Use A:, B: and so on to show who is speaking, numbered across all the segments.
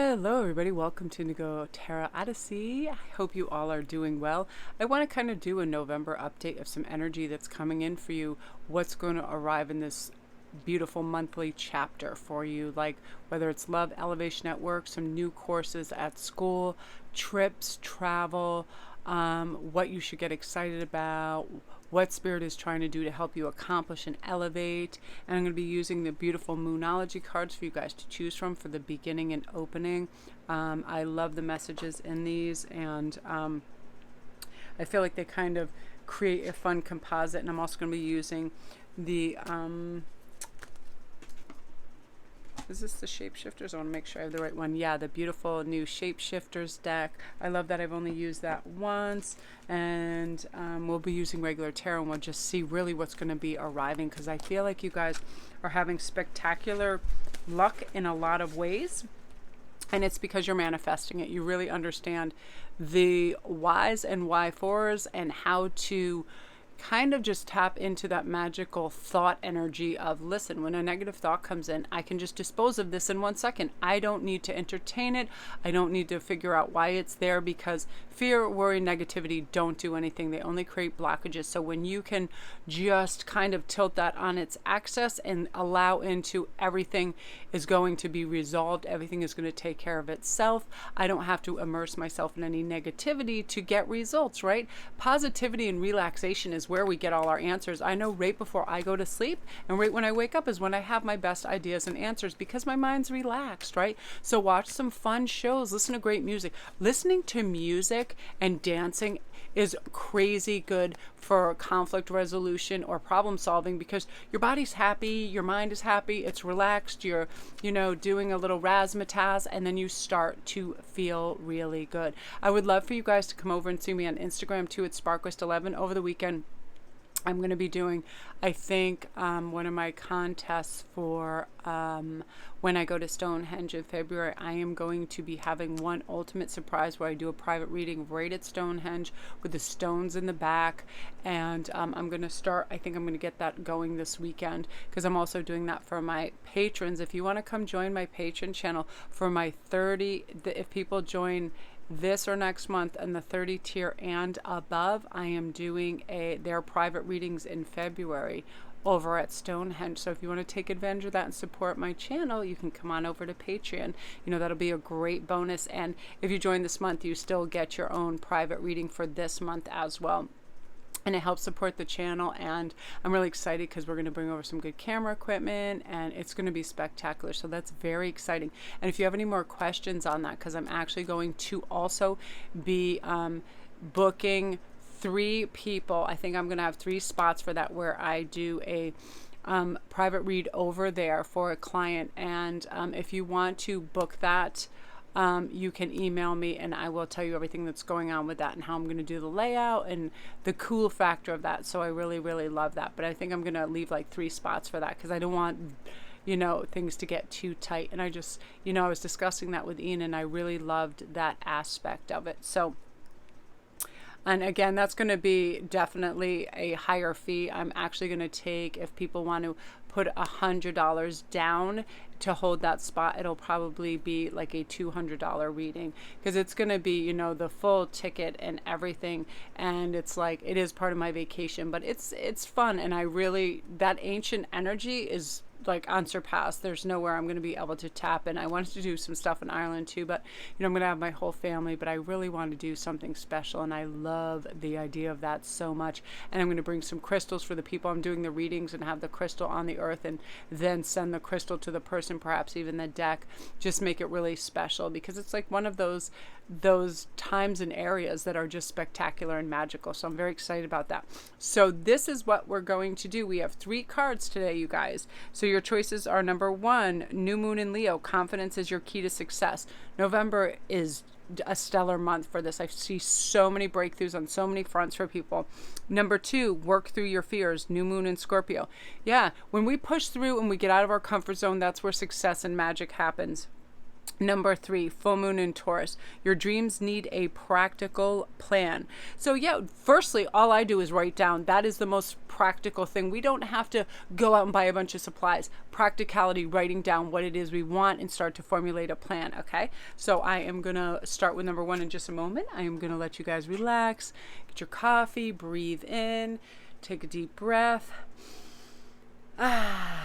A: Hello everybody, welcome to Instantgo Tarot Odyssey. I hope you all are doing well. I want to kind of do a November update of some energy that's coming in for you, what's going to arrive in this beautiful monthly chapter for you, like whether it's love, elevation at work, some new courses at school, trips, travel, what you should get excited about, what Spirit is trying to do to help you accomplish and elevate. And I'm going to be using the beautiful Moonology cards for you guys to choose from for the beginning and opening. I love the messages in these, and I feel like they kind of create a fun composite. And I'm also going to be using the is this the Shapeshifters? I want to make sure I have the right one. Yeah, the beautiful new Shapeshifters deck. I love that I've only used that once. And we'll be using regular tarot, and we'll just see really what's going to be arriving, because I feel like you guys are having spectacular luck in a lot of ways. And it's because you're manifesting it. You really understand the whys and why fors and how to kind of just tap into that magical thought energy of, listen, when a negative thought comes in, I can just dispose of this in 1 second. I don't need to entertain it. I don't need to figure out why it's there, because fear, worry, negativity don't do anything. They only create blockages. So when you can just kind of tilt that on its axis and allow into everything is going to be resolved, everything is going to take care of itself. I don't have to immerse myself in any negativity to get results, right? Positivity and relaxation is where we get all our answers. I know right before I go to sleep and right when I wake up is when I have my best ideas and answers, because my mind's relaxed, right? So watch some fun shows, listen to great music. Listening to music and dancing is crazy good for conflict resolution or problem solving, because your body's happy, your mind is happy, it's relaxed, you're, doing a little razzmatazz, and then you start to feel really good. I would love for you guys to come over and see me on Instagram too. It's Sparkwist11. Over the weekend, I'm going to be doing, I think, one of my contests for when I go to Stonehenge in February. I am going to be having one ultimate surprise where I do a private reading right at Stonehenge with the stones in the back. And I'm going to start, I think I'm going to get that going this weekend, because I'm also doing that for my patrons. If you want to come join my patron channel for my 30, if people join this or next month and the 30 tier and above, I am doing their private readings in February over at Stonehenge. So if you want to take advantage of that and support my channel, you can come on over to Patreon. That'll be a great bonus. And if you join this month, you still get your own private reading for this month as well. And it helps support the channel, and I'm really excited because we're going to bring over some good camera equipment, and it's going to be spectacular. So that's very exciting. And if you have any more questions on that, because I'm actually going to also be booking 3 people. I think I'm going to have 3 spots for that, where I do a private read over there for a client. And if you want to book that, you can email me and I will tell you everything that's going on with that and how I'm going to do the layout and the cool factor of that. So I really, really love that. But I think I'm going to leave like 3 spots for that, because I don't want, things to get too tight. And I just, I was discussing that with Ian, and I really loved that aspect of it. So, and again, that's going to be definitely a higher fee. I'm actually going to take, if people want to put $100 down to hold that spot, it'll probably be like a $200 reading, because it's going to be, the full ticket and everything. And it's like, it is part of my vacation, but it's fun. And I really, that ancient energy is like unsurpassed. There's nowhere I'm going to be able to tap in. I wanted to do some stuff in Ireland too, but I'm going to have my whole family, but I really want to do something special, and I love the idea of that so much. And I'm going to bring some crystals for the people I'm doing the readings, and have the crystal on the earth, and then send the crystal to the person, perhaps even the deck. Just make it really special, because it's like one of those times and areas that are just spectacular and magical. So I'm very excited about that. So this is what we're going to do. We have 3 cards today, you guys. So your choices are: number 1, New Moon in Leo. Confidence is your key to success. November is a stellar month for this. I see so many breakthroughs on so many fronts for people. Number 2, work through your fears. New Moon in Scorpio. Yeah, when we push through and we get out of our comfort zone, that's where success and magic happens. Number 3, full moon in Taurus. Your dreams need a practical plan. So yeah, firstly, all I do is write down. That is the most practical thing. We don't have to go out and buy a bunch of supplies. Practicality, writing down what it is we want and start to formulate a plan, okay? So I am going to start with number 1 in just a moment. I am going to let you guys relax, get your coffee, breathe in, take a deep breath, and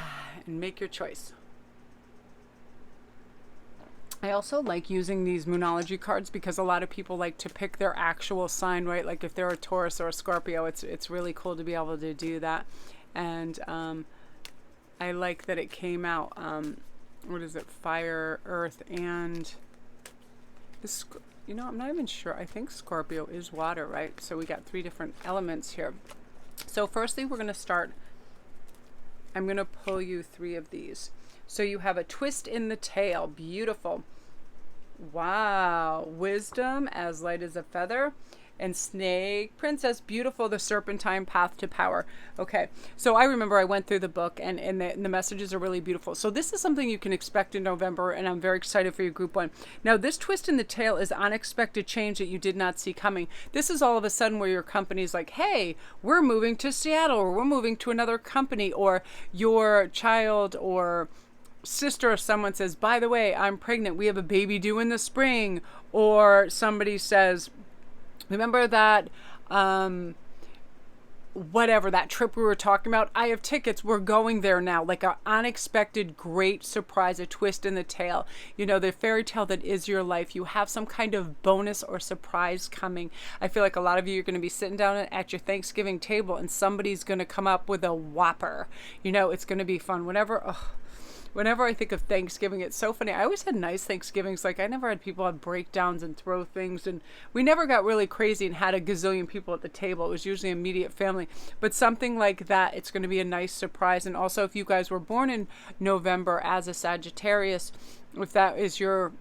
A: make your choice. I also like using these Moonology cards because a lot of people like to pick their actual sign, right? Like if they're a Taurus or a Scorpio, it's really cool to be able to do that. And I like that it came out, what is it, fire, earth, and this, you know, I'm not even sure. I think Scorpio is water, right? So we got 3 different elements here. So firstly, we're going to start, I'm going to pull you 3 of these. So you have a twist in the tail. Beautiful. Wow. Wisdom, as light as a feather. And snake princess. Beautiful. The serpentine path to power. Okay. So I remember I went through the book and the messages are really beautiful. So this is something you can expect in November, and I'm very excited for your group 1. Now this twist in the tail is unexpected change that you did not see coming. This is all of a sudden where your company's like, hey, we're moving to Seattle, or we're moving to another company, or your child or sister or someone says, by the way, I'm pregnant, we have a baby due in the spring. Or somebody says, remember that whatever, that trip we were talking about, I have tickets, we're going there now. Like an unexpected great surprise, a twist in the tail, you know, the fairy tale that is your life. You have some kind of bonus or surprise coming. I feel like a lot of you are going to be sitting down at your Thanksgiving table and somebody's going to come up with a whopper. You know, it's going to be fun. Whenever I think of Thanksgiving, it's so funny. I always had nice Thanksgivings. Like I never had people have breakdowns and throw things, and we never got really crazy and had a gazillion people at the table. It was usually immediate family. But something like that, it's going to be a nice surprise. And also, if you guys were born in November as a Sagittarius, if that is your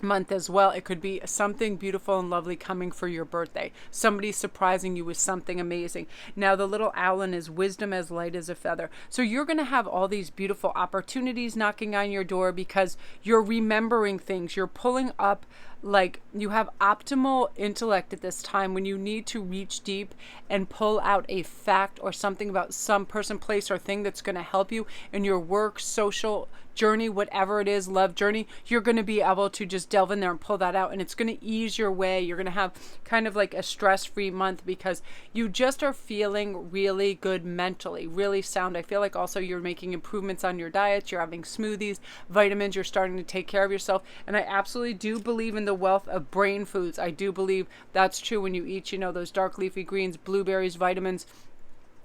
A: month as well, it could be something beautiful and lovely coming for your birthday. Somebody surprising you with something amazing. Now the little owlin is wisdom as light as a feather. So you're going to have all these beautiful opportunities knocking on your door because you're remembering things. You're pulling up, like you have optimal intellect at this time when you need to reach deep and pull out a fact or something about some person, place, or thing that's going to help you in your work, social journey, whatever it is, love journey. You're going to be able to just delve in there and pull that out, and it's going to ease your way. You're going to have kind of like a stress-free month because you just are feeling really good mentally, really sound. I feel like also you're making improvements on your diet. You're having smoothies, vitamins. You're starting to take care of yourself. And I absolutely do believe in the wealth of brain foods. I do believe that's true when you eat, you know, those dark leafy greens, blueberries, vitamins,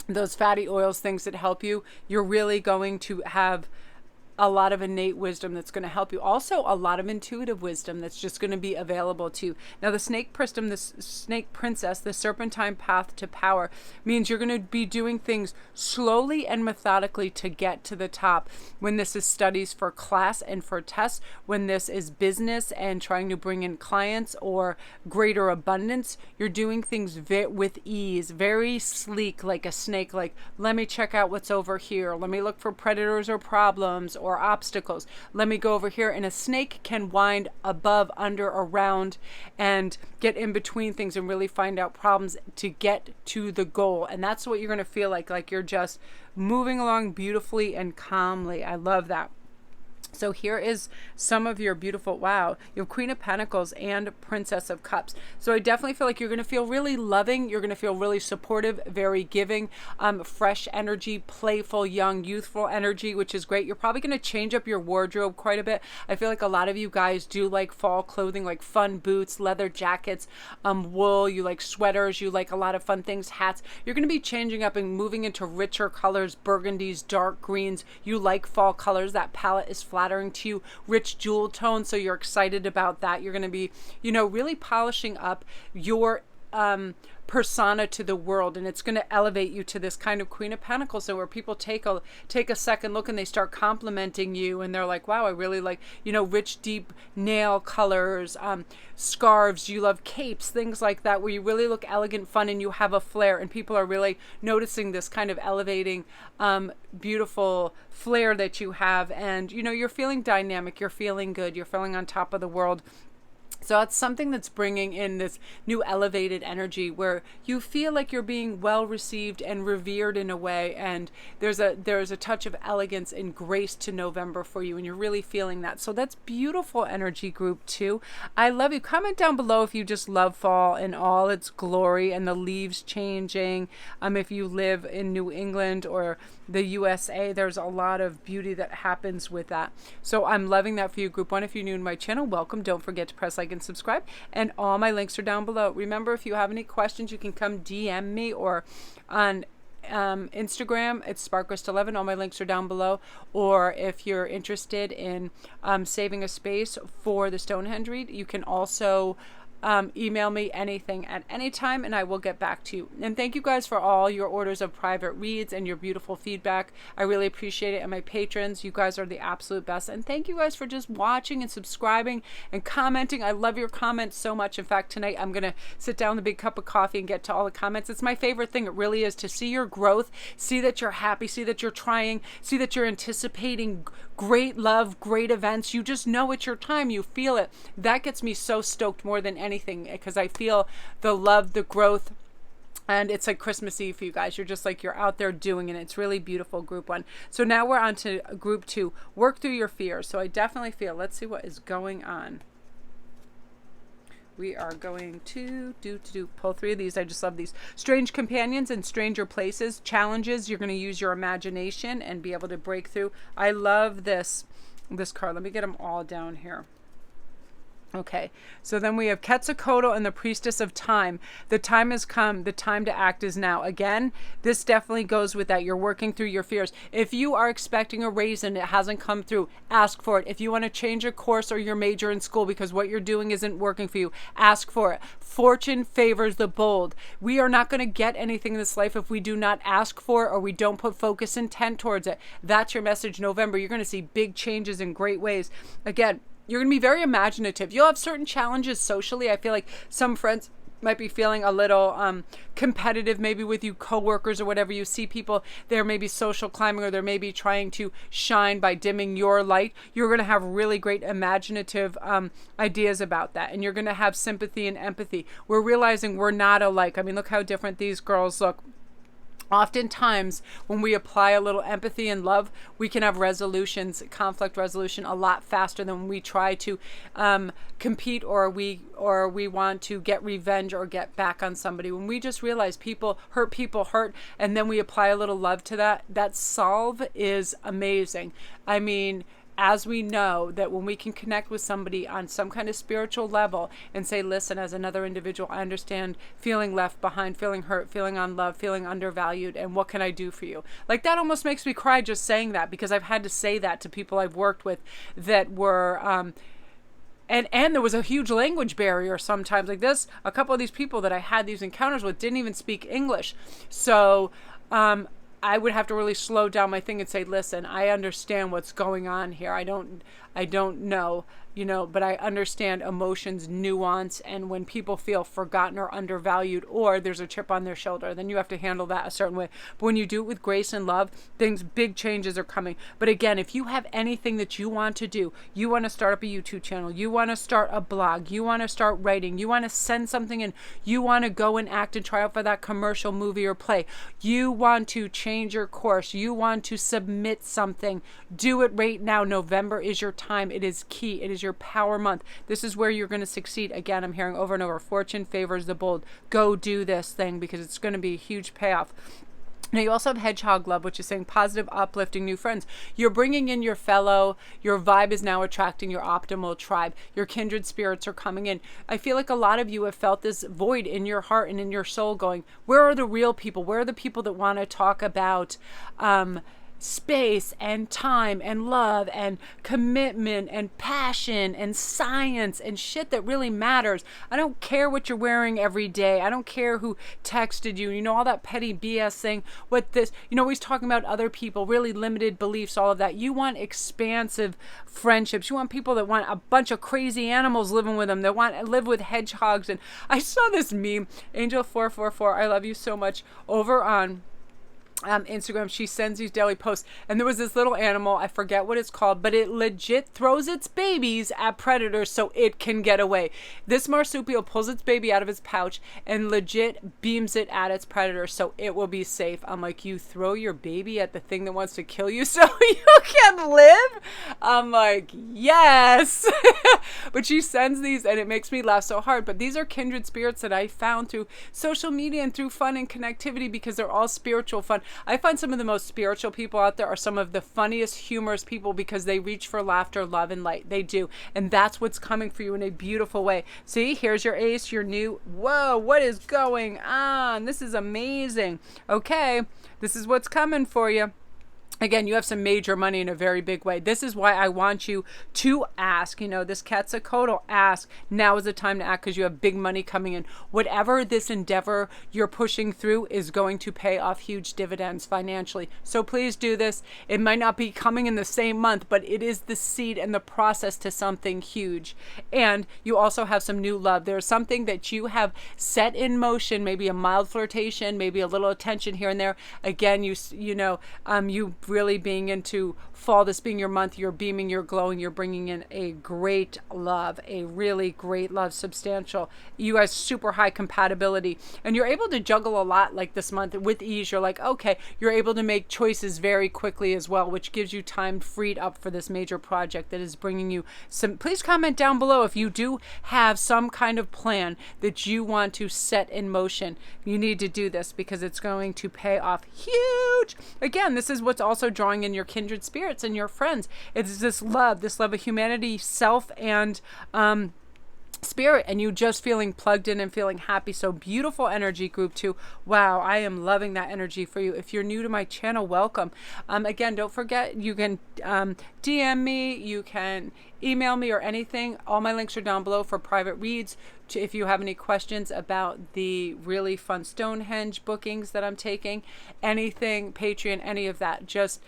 A: those fatty oils, things that help you. You're really going to have a lot of innate wisdom that's going to help you. Also, a lot of intuitive wisdom that's just going to be available to you. Now, the snake princess, the serpentine path to power, means you're going to be doing things slowly and methodically to get to the top. When this is studies for class and for tests, when this is business and trying to bring in clients or greater abundance, you're doing things with ease, very sleek, like a snake. Like, let me check out what's over here. Let me look for predators or problems or obstacles. Let me go over here. And a snake can wind above, under, around, and get in between things and really find out problems to get to the goal. And that's what you're going to feel like you're just moving along beautifully and calmly. I love that. So here is some of your beautiful, wow, you have Queen of Pentacles and Princess of Cups. So I definitely feel like you're going to feel really loving. You're going to feel really supportive, very giving, fresh energy, playful, young, youthful energy, which is great. You're probably going to change up your wardrobe quite a bit. I feel like a lot of you guys do like fall clothing, like fun boots, leather jackets, wool. You like sweaters. You like a lot of fun things, hats. You're going to be changing up and moving into richer colors, burgundies, dark greens. You like fall colors. That palette is flattering to you, rich jewel tones, so you're excited about that. You're going to be, you know, really polishing up your persona to the world, and it's going to elevate you to this kind of Queen of Pentacles, so where people take a second look and they start complimenting you, and they're like, wow, I really like, you know, rich deep nail colors, scarves, you love capes, things like that, where you really look elegant, fun, and you have a flair, and people are really noticing this kind of elevating beautiful flair that you have, and you know, you're feeling dynamic, you're feeling good, you're feeling on top of the world. So it's something that's bringing in this new elevated energy where you feel like you're being well received and revered in a way, and there's a touch of elegance and grace to November for you, and you're really feeling that. So that's beautiful energy, group 2. I love you. Comment down below if you just love fall in all its glory and the leaves changing. If you live in New England or the USA, there's a lot of beauty that happens with that. So I'm loving that for you, group 1. If you're new to my channel, welcome. Don't forget to press like and subscribe, and all my links are down below. Remember, if you have any questions, you can come DM me, or on Instagram, it's sparkrist11. All my links are down below. Or if you're interested in saving a space for the Stonehenge read, you can also email me anything at any time, and I will get back to you. And thank you guys for all your orders of private reads and your beautiful feedback. I really appreciate it. And my patrons, you guys are the absolute best. And thank you guys for just watching and subscribing and commenting. I love your comments so much. In fact, tonight I'm gonna sit down with a big cup of coffee and get to all the comments. It's my favorite thing. It really is, to see your growth, see that you're happy, see that you're trying, see that you're anticipating great love, great events. You just know it's your time. You feel it. That gets me so stoked more than anything, because I feel the love, the growth, and it's like Christmas Eve for you guys. You're just like, you're out there doing it. It's really beautiful, group 1. So now we're on to group 2. Work through your fears. So I definitely feel, let's see what is going on. We are going to pull 3 of these. I just love these. Strange companions and stranger places. Challenges. You're going to use your imagination and be able to break through. I love this card. Let me get them all down here. Okay, so then we have Quetzalcoatl and the Priestess of Time. The time has come. The time to act is now. Again, this definitely goes with that. You're working through your fears. If you are expecting a raise and it hasn't come through, ask for it. If you want to change a course or your major in school because what you're doing isn't working for you, ask for it. Fortune favors the bold. We are not going to get anything in this life if we do not ask for it or we don't put focus intent towards it. That's your message, November. You're going to see big changes in great ways. Again, you're going to be very imaginative. You'll have certain challenges socially. I feel like some friends might be feeling a little competitive, maybe with you coworkers or whatever. You see people, they're maybe social climbing, or they're maybe trying to shine by dimming your light. You're going to have really great imaginative ideas about that. And you're going to have sympathy and empathy. We're realizing we're not alike. I mean, look how different these girls look. Oftentimes, when we apply a little empathy and love, we can have resolutions, conflict resolution, a lot faster than when we try to compete, or we want to get revenge or get back on somebody. When we just realize people hurt, and then we apply a little love to that, that solve is amazing. I mean, as we know that when we can connect with somebody on some kind of spiritual level and say, listen, as another individual, I understand feeling left behind, feeling hurt, feeling unloved, feeling undervalued, and what can I do for you? Like, that almost makes me cry just saying that, because I've had to say that to people I've worked with that were, and there was a huge language barrier sometimes. Like this, a couple of these people that I had these encounters with didn't even speak English. So, I would have to really slow down my thing and say, listen, I understand what's going on here. I don't know, but I understand emotions, nuance, and when people feel forgotten or undervalued, or there's a chip on their shoulder, then you have to handle that a certain way. But when you do it with grace and love, big changes are coming. But again, if you have anything that you want to do, you want to start up a YouTube channel, you want to start a blog, you want to start writing, you want to send something in, you want to go and act and try out for that commercial, movie, or play, you want to change your course, you want to submit something, do it right now. November is your time. It is key. It is your power month. This is where you're going to succeed. Again, I'm hearing over and over, fortune favors the bold. Go do this thing, because it's going to be a huge payoff. Now, you also have Hedgehog Love, which is saying positive, uplifting new friends. You're bringing in your vibe is now attracting your optimal tribe. Your kindred spirits are coming in. I feel like a lot of you have felt this void in your heart and in your soul going, where are the real people? Where are the people that want to talk about space and time and love and commitment and passion and science and shit that really matters. I don't care what you're wearing every day. I don't care who texted you. You know, all that petty BS thing. What this, you know, always talking about other people, really limited beliefs, all of that. You want expansive friendships. You want people that want a bunch of crazy animals living with them, that want to live with hedgehogs. And I saw this meme, Angel444, I love you so much, over on Instagram. She sends these daily posts, and there was this little animal, I forget what it's called, but it legit throws its babies at predators so it can get away. This marsupial pulls its baby out of its pouch and legit beams it at its predator so it will be safe. I'm like, you throw your baby at the thing that wants to kill you so you can live? I'm like, yes. But she sends these and it makes me laugh so hard. But these are kindred spirits that I found through social media and through fun and connectivity, because they're all spiritual fun. I find some of the most spiritual people out there are some of the funniest, humorous people, because they reach for laughter, love, and light. They do. And that's what's coming for you in a beautiful way. See, here's your ace, your new, whoa, what is going on? This is amazing. Okay, this is what's coming for you. Again, you have some major money in a very big way. This is why I want you to ask. You know, this Quetzalcoatl, ask. Now is the time to act, because you have big money coming in. Whatever this endeavor you're pushing through is going to pay off huge dividends financially. So please do this. It might not be coming in the same month, but it is the seed and the process to something huge. And you also have some new love. There's something that you have set in motion, maybe a mild flirtation, maybe a little attention here and there. Again, you really being into fall, this being your month, you're beaming, you're glowing, you're bringing in a great love, a really great love, substantial. You guys, super high compatibility, and you're able to juggle a lot like this month with ease. You're like, okay, you're able to make choices very quickly as well, which gives you time freed up for this major project that is bringing you some. Please comment down below if you do have some kind of plan that you want to set in motion. You need to do this because it's going to pay off huge. Again, this is what's also drawing in your kindred spirits and your friends. It's this love of humanity, self, and spirit, and you just feeling plugged in and feeling happy. So beautiful energy, group 2. Wow, I am loving that energy for you. If you're new to my channel, welcome. Again, don't forget, you can DM me, you can email me or anything. All my links are down below for private reads. If you have any questions about the really fun Stonehenge bookings that I'm taking, anything, Patreon, any of that, just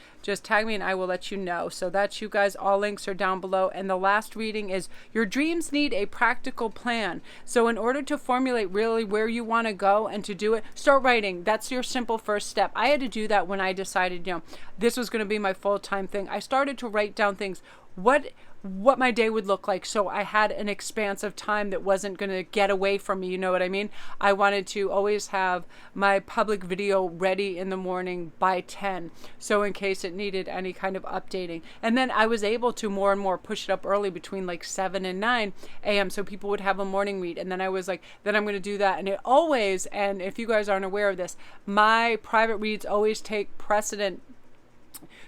A: tag me and I will let you know. So that's, you guys, all links are down below. And the last reading is, your dreams need a practical plan. So in order to formulate really where you want to go and to do it, start writing. That's your simple first step. I had to do that when I decided, you know, this was going to be my full-time thing. I started to write down things, what my day would look like, so I had an expanse of time that wasn't going to get away from me. You know what I mean? I wanted to always have my public video ready in the morning by 10, so in case it needed any kind of updating. And then I was able to more and more push it up early, between like 7 and 9 a.m. so people would have a morning read. And then I was like, then I'm going to do that. And it always, and if you guys aren't aware of this, my private reads always take precedent.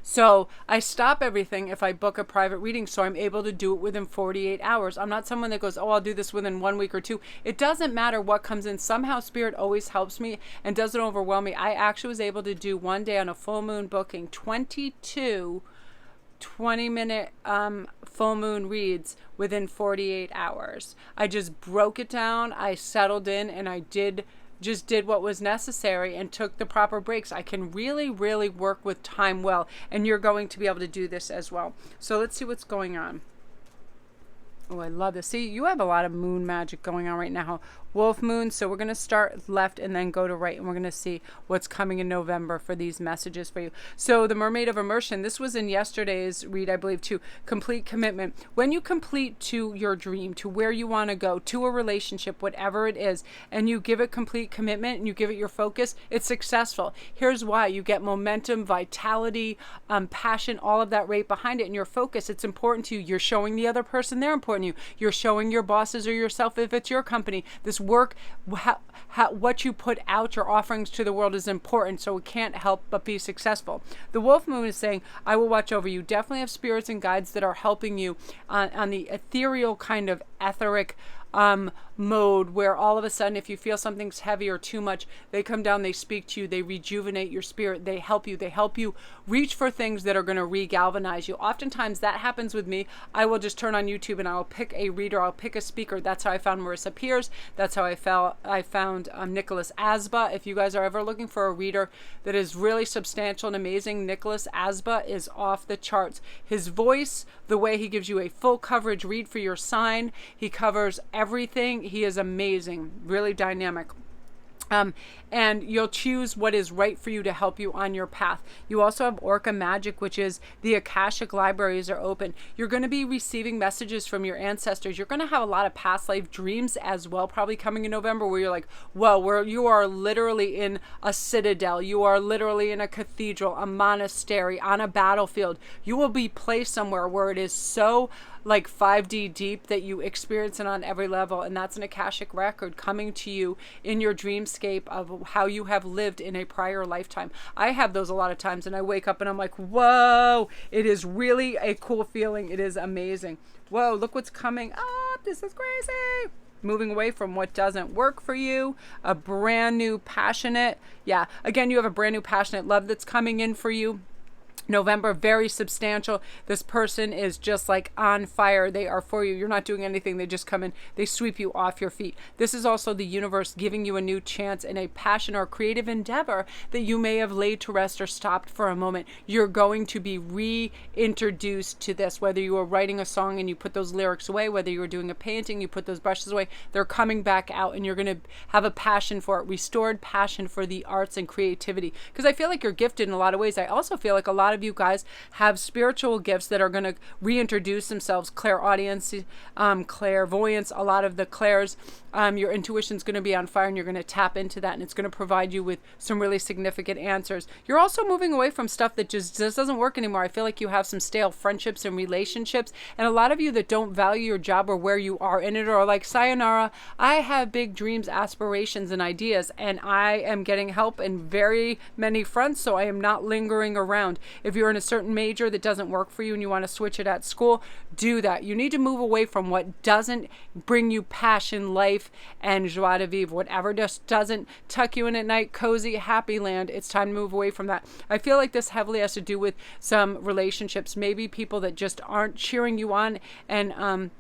A: So I stop everything if I book a private reading, so I'm able to do it within 48 hours. I'm not someone that goes, oh, I'll do this within 1 week or 2. It doesn't matter what comes in. Somehow Spirit always helps me and doesn't overwhelm me. I actually was able to do one day on a full moon booking 22 20-minute full moon reads within 48 hours. I just broke it down. I settled in and I just did what was necessary and took the proper breaks. I can really, really work with time well, and you're going to be able to do this as well. So let's see what's going on. Oh, I love this. See, you have a lot of moon magic going on right now. Wolf moon. So we're going to start left and then go to right, and we're going to see what's coming in November for these messages for you. So the Mermaid of Immersion, this was in yesterday's read, I believe, too. Complete commitment. When you complete to your dream, to where you want to go, to a relationship, whatever it is, and you give it complete commitment and you give it your focus, it's successful. Here's why. You get momentum, vitality, passion, all of that right behind it, and your focus. It's important to you. You're showing the other person they're important to you. You're showing your bosses or yourself, if it's your company, this work, what you put out, your offerings to the world is important, so it can't help but be successful. The Wolf Moon is saying, I will watch over you. Definitely have spirits and guides that are helping you on the ethereal kind of etheric mode where all of a sudden, if you feel something's heavy or too much, they come down, they speak to you, they rejuvenate your spirit, they help you reach for things that are going to re-galvanize you. Oftentimes that happens with me. I will just turn on YouTube and I'll pick a reader, I'll pick a speaker. That's how I found Marissa Peers. That's how I found Nicholas Asba. If you guys are ever looking for a reader that is really substantial and amazing, Nicholas Asba is off the charts. His voice, the way he gives you a full coverage read for your sign, he covers everything. He is amazing, really dynamic. And you'll choose what is right for you to help you on your path. You also have Orca Magic, which is the Akashic libraries are open. You're going to be receiving messages from your ancestors. You're going to have a lot of past life dreams as well, probably coming in November, where you're like, whoa, where you are literally in a citadel. You are literally in a cathedral, a monastery, on a battlefield. You will be placed somewhere where it is so like 5D deep that you experience it on every level. And that's an Akashic record coming to you in your dreamscape of how you have lived in a prior lifetime. I have those a lot of times, and I wake up and I'm like, whoa, it is really a cool feeling. It is amazing. Whoa, look what's coming up. This is crazy. Moving away from what doesn't work for you, a brand new passionate, again, you have a brand new passionate love that's coming in for you. November, very substantial. This person is just like on fire. They are for you. You're not doing anything. They just come in. They sweep you off your feet. This is also the universe giving you a new chance in a passion or creative endeavor that you may have laid to rest or stopped for a moment. You're going to be reintroduced to this, whether you were writing a song and you put those lyrics away, whether you were doing a painting, you put those brushes away, they're coming back out, and you're going to have a passion for it, restored passion for the arts and creativity. Because I feel like you're gifted in a lot of ways. I also feel like a lot of you guys have spiritual gifts that are going to reintroduce themselves. Clairaudience, clairvoyance, a lot of the clairs, your intuition's going to be on fire, and you're going to tap into that, and it's going to provide you with some really significant answers. You're also moving away from stuff that just doesn't work anymore. I feel like you have some stale friendships and relationships, and a lot of you that don't value your job or where you are in it are like, sayonara, I have big dreams, aspirations, and ideas, and I am getting help in very many fronts, so I am not lingering around. If you're in a certain major that doesn't work for you and you want to switch it at school, do that. You need to move away from what doesn't bring you passion, life, and joie de vivre. Whatever just doesn't tuck you in at night, cozy, happy land, it's time to move away from that. I feel like this heavily has to do with some relationships, maybe people that just aren't cheering you on and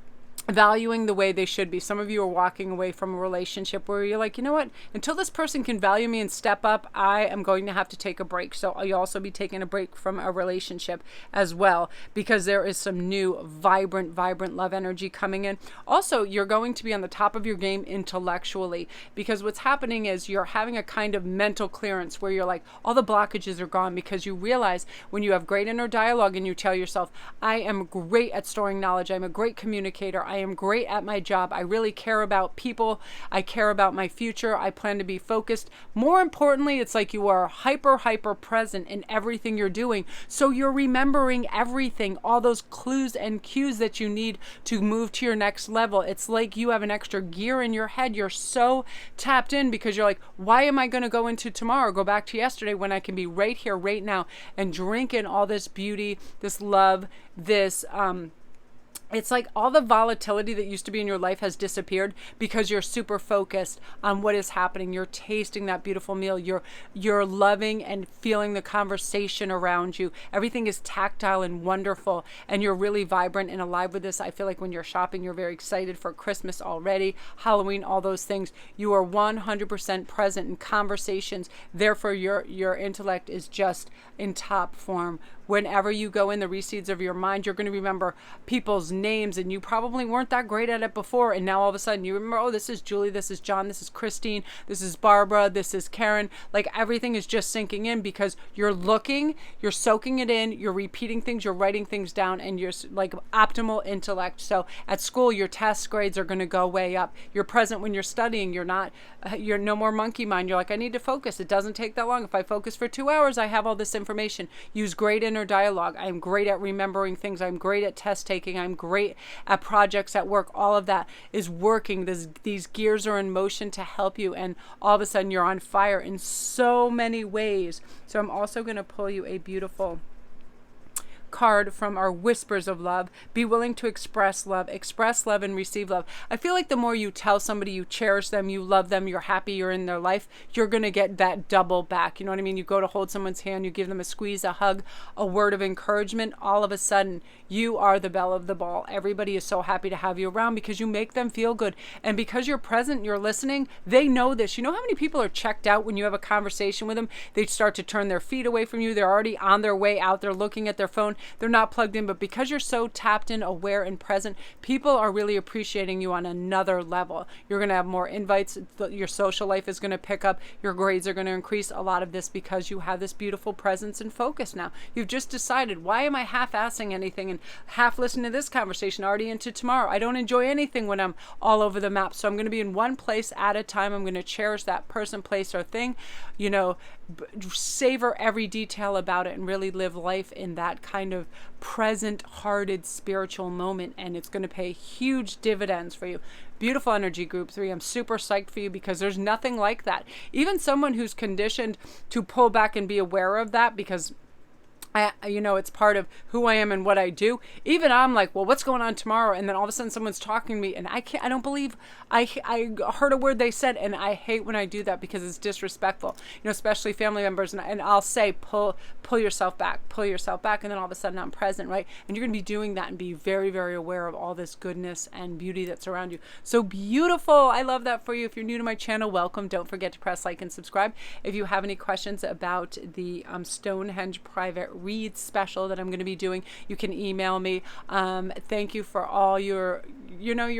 A: valuing the way they should be. Some of you are walking away from a relationship where you're like, you know what, until this person can value me and step up, I am going to have to take a break. So you'll also be taking a break from a relationship as well, because there is some new vibrant love energy coming in. Also, you're going to be on the top of your game intellectually, because what's happening is you're having a kind of mental clearance where you're like, all the blockages are gone, because you realize when you have great inner dialogue and you tell yourself, I am great at storing knowledge, I'm a great communicator, I am great at my job, I really care about people, I care about my future, I plan to be focused. More importantly, it's like you are hyper present in everything you're doing. So you're remembering everything, all those clues and cues that you need to move to your next level. It's like you have an extra gear in your head. You're so tapped in because you're like, why am I going to go into tomorrow, go back to yesterday, when I can be right here, right now, and drink in all this beauty, this love, this it's like all the volatility that used to be in your life has disappeared because you're super focused on what is happening. You're tasting that beautiful meal. You're loving and feeling the conversation around you. Everything is tactile and wonderful, and you're really vibrant and alive with this. I feel like when you're shopping, you're very excited for Christmas already, Halloween, all those things. You are 100% present in conversations. Therefore, your intellect is just in top form. Whenever you go in the receipts of your mind, you're going to remember people's names, and you probably weren't that great at it before, and now all of a sudden you remember, oh, this is Julie, this is John, this is Christine, this is Barbara, this is Karen. Like, everything is just sinking in because you're looking, you're soaking it in, you're repeating things, you're writing things down, and you're like optimal intellect. So at school, your test grades are going to go way up. You're present when you're studying. You're no more monkey mind. You're like, I need to focus. It doesn't take that long. If I focus for 2 hours, I have all this information. Use great inner dialogue. I'm great at remembering things. I'm great at test taking. I'm great at projects at work. All of that is working. These gears are in motion to help you, and all of a sudden you're on fire in so many ways. So I'm also going to pull you a beautiful card from our whispers of love. Be willing to express love and receive love. I feel like the more you tell somebody you cherish them, you love them, you're happy you're in their life, you're going to get that double back. You know what I mean? You go to hold someone's hand, you give them a squeeze, a hug, a word of encouragement. All of a sudden, you are the belle of the ball. Everybody is so happy to have you around because you make them feel good. And because you're present, you're listening, they know this. You know how many people are checked out when you have a conversation with them? They start to turn their feet away from you. They're already on their way out. They're looking at their phone. They're not plugged in. But because you're so tapped in, aware, and present, people are really appreciating you on another level. You're going to have more invites. Your social life is going to pick up. Your grades are going to increase. A lot of this because you have this beautiful presence and focus now. You've just decided, why am I half-assing anything and half listening to this conversation already into tomorrow? I don't enjoy anything when I'm all over the map. So I'm going to be in one place at a time. I'm going to cherish that person, place, or thing. You know, savor every detail about it and really live life in that kind of present-hearted spiritual moment. And it's going to pay huge dividends for you. Beautiful energy, group 3. I'm super psyched for you because there's nothing like that. Even someone who's conditioned to pull back and be aware of that because it's part of who I am and what I do. Even I'm like, well, what's going on tomorrow? And then all of a sudden someone's talking to me and I don't believe I heard a word they said. And I hate when I do that because it's disrespectful, especially family members. And I'll say, pull yourself back. And then all of a sudden I'm present, right? And you're going to be doing that and be very, very aware of all this goodness and beauty that's around you. So beautiful. I love that for you. If you're new to my channel, welcome. Don't forget to press like and subscribe. If you have any questions about the Stonehenge private read special that I'm going to be doing, you can email me. Thank you for all your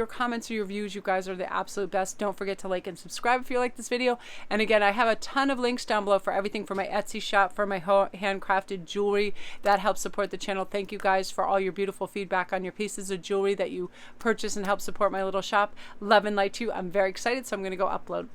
A: comments or your views. You guys are the absolute best. Don't forget to like and subscribe if you like this video. And again, I have a ton of links down below for everything, for my Etsy shop, for my handcrafted jewelry that helps support the channel. Thank you guys for all your beautiful feedback on your pieces of jewelry that you purchase and help support my little shop. Love and light to you. I'm very excited, so I'm going to go upload.